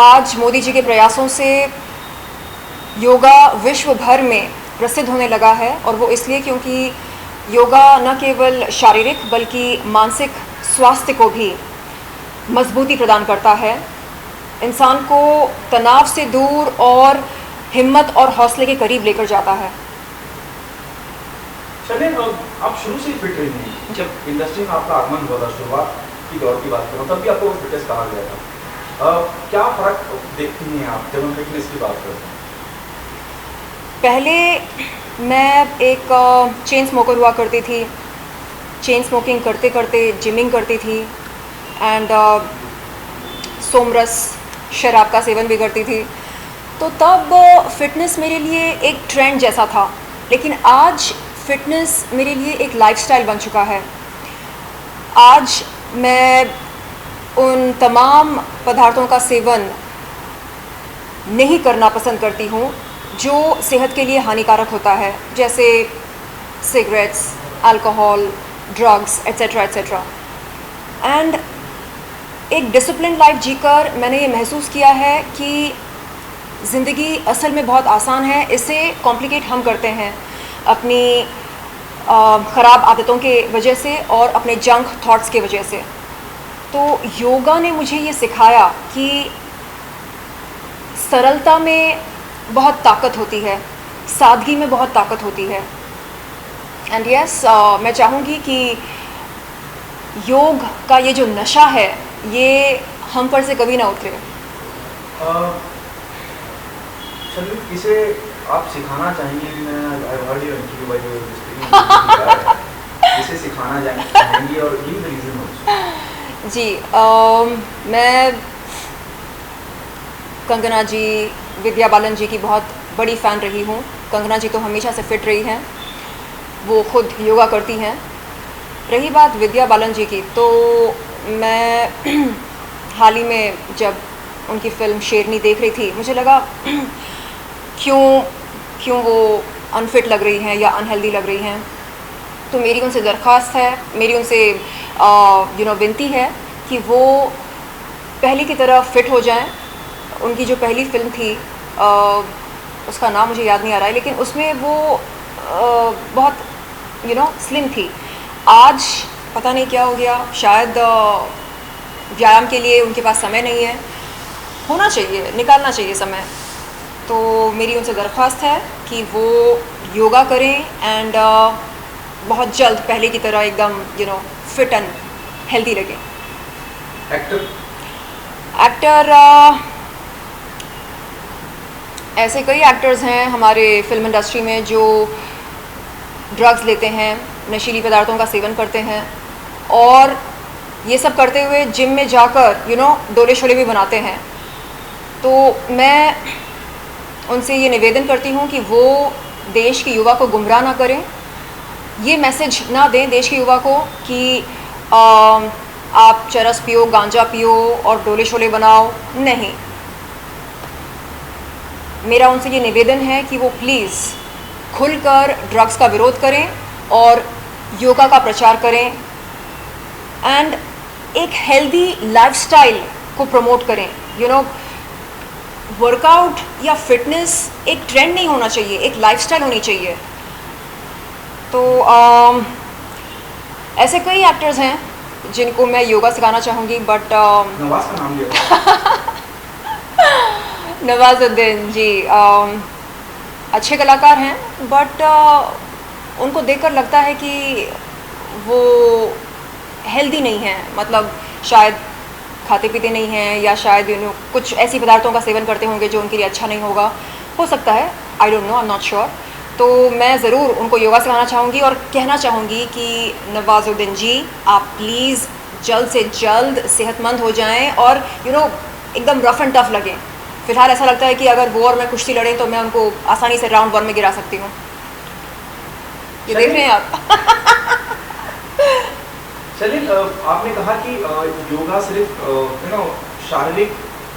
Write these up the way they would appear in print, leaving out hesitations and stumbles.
आज मोदी जी के प्रयासों से योगा विश्व भर में प्रसिद्ध होने लगा है, और वो इसलिए क्योंकि योगा न केवल शारीरिक बल्कि मानसिक स्वास्थ्य को भी मजबूती प्रदान करता है, इंसान को तनाव से दूर और हिम्मत और हौसले के करीब लेकर जाता है। चलिए, आप शुरू से ही फिट रही हैं। जब इंडस्ट्री में आपका आगमन हुआ था, शुरुआत की दौर की बात करूँ, तब भी आपको फिटनेस कहा गया था। क्या फ़र्क देखती हैं आप जब हम फिटनेस की बात करते हैं? पहले मैं एक चेन स्मोकर हुआ करती थी। चेन स्मोकिंग करते करते जिमिंग करती थी, एंड सोमरस शराब का सेवन भी करती थी। तो तब फिटनेस मेरे लिए एक ट्रेंड जैसा था, लेकिन आज फिटनेस मेरे लिए एक लाइफस्टाइल बन चुका है। आज मैं उन तमाम पदार्थों का सेवन नहीं करना पसंद करती हूँ जो सेहत के लिए हानिकारक होता है, जैसे cigarettes, alcohol, drugs etcetera etcetera. And एक डिसिप्लिन लाइफ जीकर मैंने ये महसूस किया है कि ज़िंदगी असल में बहुत आसान है। इसे कॉम्प्लिकेट हम करते हैं अपनी ख़राब आदतों के वजह से और अपने जंक थॉट्स के वजह से। तो योगा ने मुझे ये सिखाया कि सरलता में बहुत ताकत होती है, सादगी में बहुत ताकत होती है। एंड यस, मैं चाहूँगी कि योग का ये जो नशा है ये हम पर से कभी ना उतरे। चलिए, इसे आप सिखाना चाहेंगे कि इसे सिखाना चाहेंगी, और गिव द रीजन आल्सो। जी, मैं कंगना जी, विद्या बालन जी की बहुत बड़ी फ़ैन रही हूँ। कंगना जी तो हमेशा से फिट रही हैं, वो खुद योगा करती हैं। रही बात विद्या बालन जी की, तो मैं हाल ही में जब उनकी फ़िल्म शेरनी देख रही थी, मुझे लगा क्यों वो अनफिट लग रही हैं या अनहेल्दी लग रही हैं। तो मेरी उनसे दरख्वास्त है, मेरी उनसे विनती है कि वो पहले की तरह फ़िट हो जाएं। उनकी जो पहली फ़िल्म थी, उसका नाम मुझे याद नहीं आ रहा है, लेकिन उसमें वो बहुत स्लिम थी। आज पता नहीं क्या हो गया, शायद व्यायाम के लिए उनके पास समय नहीं है। होना चाहिए, निकालना चाहिए समय। तो मेरी उनसे दरख्वास्त है कि वो योगा करें एंड बहुत जल्द पहले की तरह एकदम फिट एंड हेल्दी लगे। एक्टर ऐसे कई एक्टर्स हैं हमारे फिल्म इंडस्ट्री में जो ड्रग्स लेते हैं, नशीली पदार्थों का सेवन करते हैं, और ये सब करते हुए जिम में जाकर डोले शोले भी बनाते हैं। तो मैं उनसे ये निवेदन करती हूँ कि वो देश के युवा को गुमराह ना करें, ये मैसेज ना दें देश के युवा को कि आप चरस पियो, गांजा पियो और डोले शोले बनाओ। नहीं, मेरा उनसे ये निवेदन है कि वो प्लीज़ खुलकर ड्रग्स का विरोध करें और योगा का प्रचार करें, एंड एक हेल्दी लाइफस्टाइल को प्रमोट करें। वर्कआउट या फिटनेस एक ट्रेंड नहीं होना चाहिए, एक लाइफस्टाइल होनी चाहिए। तो ऐसे कई एक्टर्स हैं जिनको मैं योगा सिखाना चाहूँगी, बट नवाज का नाम लिया। नवाजुद्दीन जी अच्छे कलाकार हैं, बट उनको देखकर लगता है कि वो हेल्दी नहीं है। मतलब शायद खाते पीते नहीं हैं, या शायद कुछ ऐसी पदार्थों का सेवन करते होंगे जो उनके लिए अच्छा नहीं होगा, हो सकता है, I don't know, I am not sure. तो मैं ज़रूर उनको योगा सिखाना चाहूँगी और कहना चाहूँगी कि नवाजुद्दीन जी, आप प्लीज़ जल्द से जल्द सेहतमंद हो जाएं और एकदम रफ़ एंड टफ लगें। फ़िलहाल ऐसा लगता है कि अगर वो और मैं कुश्ती लड़ें तो मैं उनको आसानी से राउंड 1 में गिरा सकती हूँ। ये देख रहे हैं आप। चलिए, आपने कहा कि योगा सिर्फ शारीरिक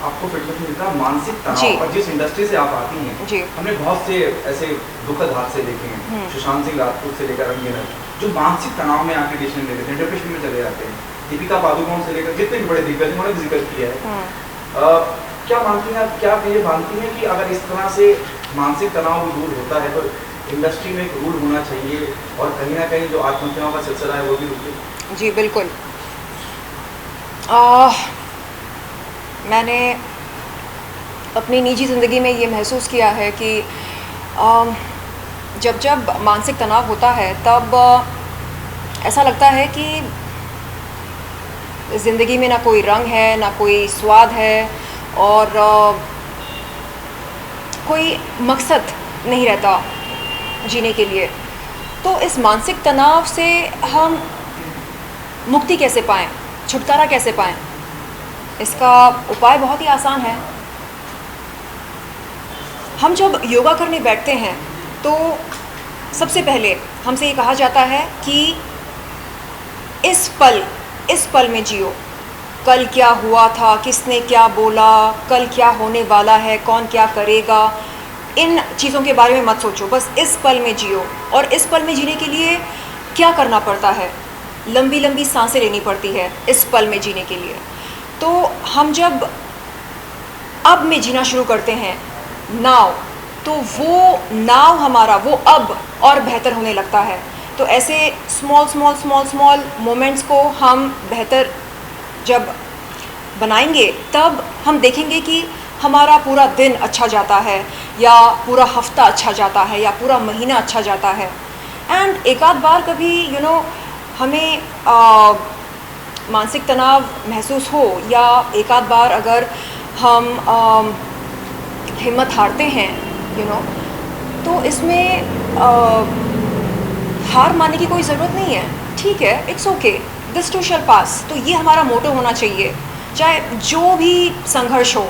आपको फिटनेस मिलता है, मानसिक तनाव, और जिस इंडस्ट्री से आप आती हैं, हमने बहुत से ऐसे दुखद हादसे देखे हैं, सुशांत सिंह राजपूत से लेकर रंगीला, जो मानसिक तनाव में आके डिसीजन ले लेते हैं, डिप्रेशन में चले जाते हैं। दीपिका पादुकोण से लेकर जितने भी बड़े दिग्गज उन्होंने जिक्र किया है। क्या मानती हैं आप, क्या आप ये मानती हैं कि अगर इस तरह से मानसिक तनाव दूर होता है तो इंडस्ट्री में एक रूल होना चाहिए और कहीं ना कहीं जो आत्महत्याओं का सिलसिला है वो भी रुके? जी बिल्कुल। मैंने अपनी निजी ज़िंदगी में ये महसूस किया है कि जब जब मानसिक तनाव होता है तब ऐसा लगता है कि ज़िंदगी में ना कोई रंग है, ना कोई स्वाद है और कोई मकसद नहीं रहता जीने के लिए। तो इस मानसिक तनाव से हम मुक्ति कैसे पाएँ, छुटकारा कैसे पाएँ? इसका उपाय बहुत ही आसान है। हम जब योगा करने बैठते हैं तो सबसे पहले हमसे ये कहा जाता है कि इस पल में जियो। कल क्या हुआ था, किसने क्या बोला, कल क्या होने वाला है, कौन क्या करेगा, इन चीज़ों के बारे में मत सोचो, बस इस पल में जियो। और इस पल में जीने के लिए क्या करना पड़ता है? लंबी लंबी सांसें लेनी पड़ती है इस पल में जीने के लिए। तो हम जब अब में जीना शुरू करते हैं, नाउ, तो वो नाउ हमारा वो अब और बेहतर होने लगता है। तो ऐसे स्मॉल मोमेंट्स को हम बेहतर जब बनाएंगे तब हम देखेंगे कि हमारा पूरा दिन अच्छा जाता है या पूरा हफ्ता अच्छा जाता है या पूरा महीना अच्छा जाता है। एंड एक आध बार कभी हमें मानसिक तनाव महसूस हो या एक आध बार अगर हम हिम्मत हारते हैं तो इसमें हार मानने की कोई ज़रूरत नहीं है। ठीक है, it's okay, this too shall pass. तो ये हमारा मोटो होना चाहिए, चाहे जो भी संघर्ष हो।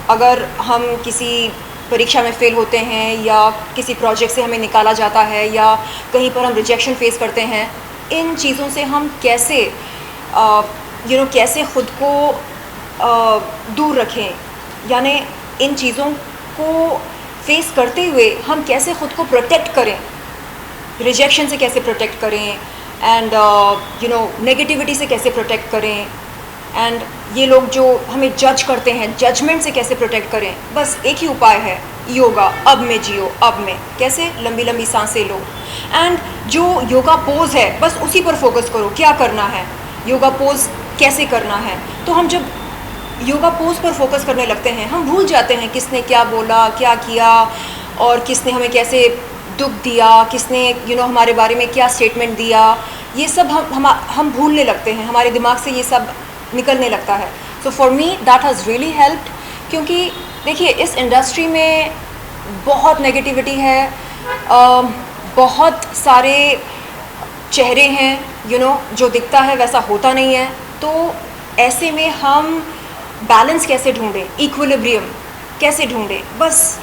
अगर हम किसी परीक्षा में फ़ेल होते हैं या किसी प्रोजेक्ट से हमें निकाला जाता है या कहीं पर हम रिजेक्शन फेस करते हैं, इन चीज़ों से हम कैसे कैसे ख़ुद को दूर रखें, यानी इन चीज़ों को फेस करते हुए हम कैसे ख़ुद को प्रोटेक्ट करें, रिजेक्शन से कैसे प्रोटेक्ट करें एंड नेगेटिविटी से कैसे प्रोटेक्ट करें, एंड ये लोग जो हमें जज करते हैं, जजमेंट से कैसे प्रोटेक्ट करें। बस एक ही उपाय है, योगा। अब में जियो, अब में कैसे? लंबी लंबी सांसें लो एंड जो योगा पोज है बस उसी पर फोकस करो। क्या करना है, योगा पोज कैसे करना है। तो हम जब योगा पोज पर फोकस करने लगते हैं हम भूल जाते हैं किसने क्या बोला, क्या किया और किसने हमें कैसे दुख दिया, किसने हमारे बारे में क्या स्टेटमेंट दिया। ये सब हम भूलने लगते हैं, हमारे दिमाग से ये सब निकलने लगता है। So for me that has really helped, क्योंकि देखिए इस इंडस्ट्री में बहुत नेगेटिविटी है, बहुत सारे चेहरे हैं जो दिखता है वैसा होता नहीं है। तो ऐसे में हम बैलेंस कैसे ढूंढें, इक्विलिब्रियम कैसे ढूंढें? बस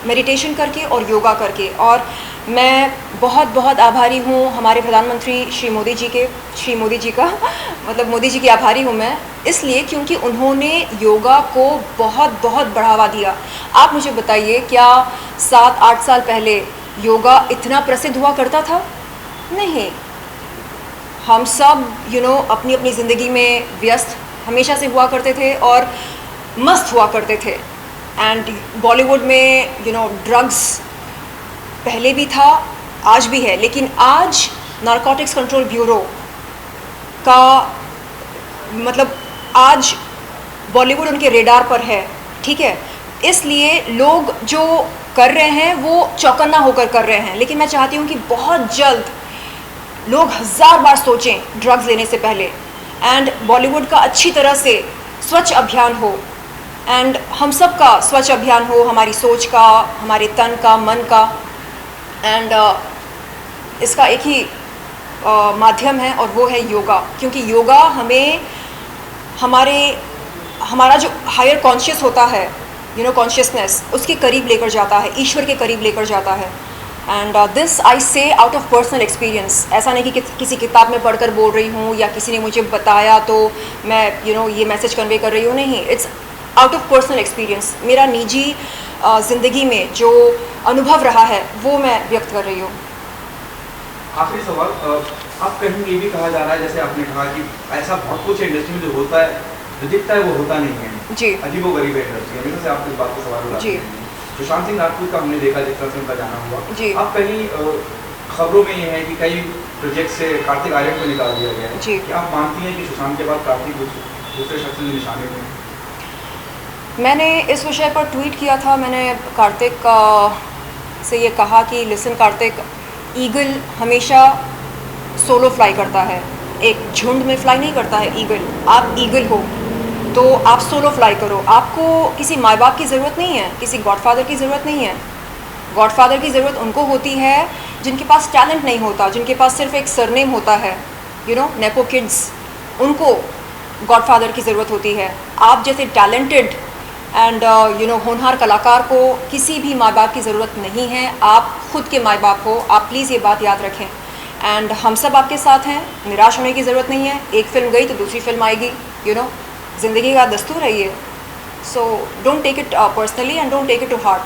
मेडिटेशन करके और योगा करके। और मैं बहुत बहुत आभारी हूँ हमारे प्रधानमंत्री श्री मोदी जी का मतलब मोदी जी की आभारी हूँ मैं, इसलिए क्योंकि उन्होंने योगा को बहुत बहुत बढ़ावा दिया। आप मुझे बताइए, क्या 7-8 साल पहले योगा इतना प्रसिद्ध हुआ करता था? नहीं। हम सब अपनी अपनी ज़िंदगी में व्यस्त हमेशा से हुआ करते थे और मस्त हुआ करते थे। एंड बॉलीवुड में ड्रग्स पहले भी था, आज भी है, लेकिन आज नारकोटिक्स कंट्रोल ब्यूरो का मतलब आज बॉलीवुड उनके रेडार पर है। ठीक है, इसलिए लोग जो कर रहे हैं वो चौकन्ना होकर कर रहे हैं। लेकिन मैं चाहती हूँ कि बहुत जल्द लोग 1000 बार सोचें ड्रग्स लेने से पहले, एंड बॉलीवुड का अच्छी तरह से स्वच्छ अभियान हो, एंड हम सब का स्वच्छ अभियान हो, हमारी सोच का, हमारे तन का, मन का। एंड इसका एक ही माध्यम है और वो है योगा, क्योंकि योगा हमें हमारा जो हायर कॉन्शियस होता है कॉन्शियसनेस, उसके करीब लेकर जाता है, ईश्वर के करीब लेकर जाता है। एंड दिस आई से आउट ऑफ पर्सनल एक्सपीरियंस। ऐसा नहीं कि किसी किताब में पढ़कर बोल रही हूँ या किसी ने मुझे बताया तो मैं ये मैसेज कन्वे कर रही हूँ, नहीं। It's out of personal experience, मेरा निजी ज़िंदगी में जो अनुभव रहा है वो मैं व्यक्त कर रही हूँ। आखिरी सवाल, अब कहीं ये भी कहा जा रहा है, जैसे आपने कहा कि ऐसा बहुत कुछ इंडस्ट्री में जो होता है, जो दिखता है वो होता नहीं है। जी अजीबोगरीब है इंडस्ट्री, हमेशा से आपको इस बात को सवाल उठाते हैं। सुशांत सिंह राजपूत का हमने देखा जिस तरह से उनका जाना हुआ, अब कहीं खबरों में ये है कि कई प्रोजेक्ट से कार्तिक आर्यन को निकाल दिया गया है, क्या आप मानती हैं कि सुशांत के बाद कार्तिक दूसरे शख्स के निशाने में? मैंने इस विषय पर ट्वीट किया था, मैंने कार्तिक से ये कहा कि लिसन कार्तिक, ईगल हमेशा सोलो फ्लाई करता है, एक झुंड में फ्लाई नहीं करता है ईगल। आप ईगल हो तो आप सोलो फ्लाई करो, आपको किसी माँ बाप की ज़रूरत नहीं है, किसी गॉडफादर की ज़रूरत नहीं है। गॉडफादर की ज़रूरत उनको होती है जिनके पास टैलेंट नहीं होता, जिनके पास सिर्फ एक सरनेम होता है, यू नो, नेपो किड्स, उनको गॉडफादर की ज़रूरत होती है। आप जैसे टैलेंटेड एंड यू नो होनहार कलाकार को किसी भी माँ बाप की ज़रूरत नहीं है, आप खुद के माँ बाप हो, आप प्लीज़ ये बात याद रखें। एंड हम सब आपके साथ हैं, निराश होने की ज़रूरत नहीं है, एक फ़िल्म गई तो दूसरी फिल्म आएगी, यू नो, ज़िंदगी का दस्तूर है ये। So don't take it personally and don't take it to heart.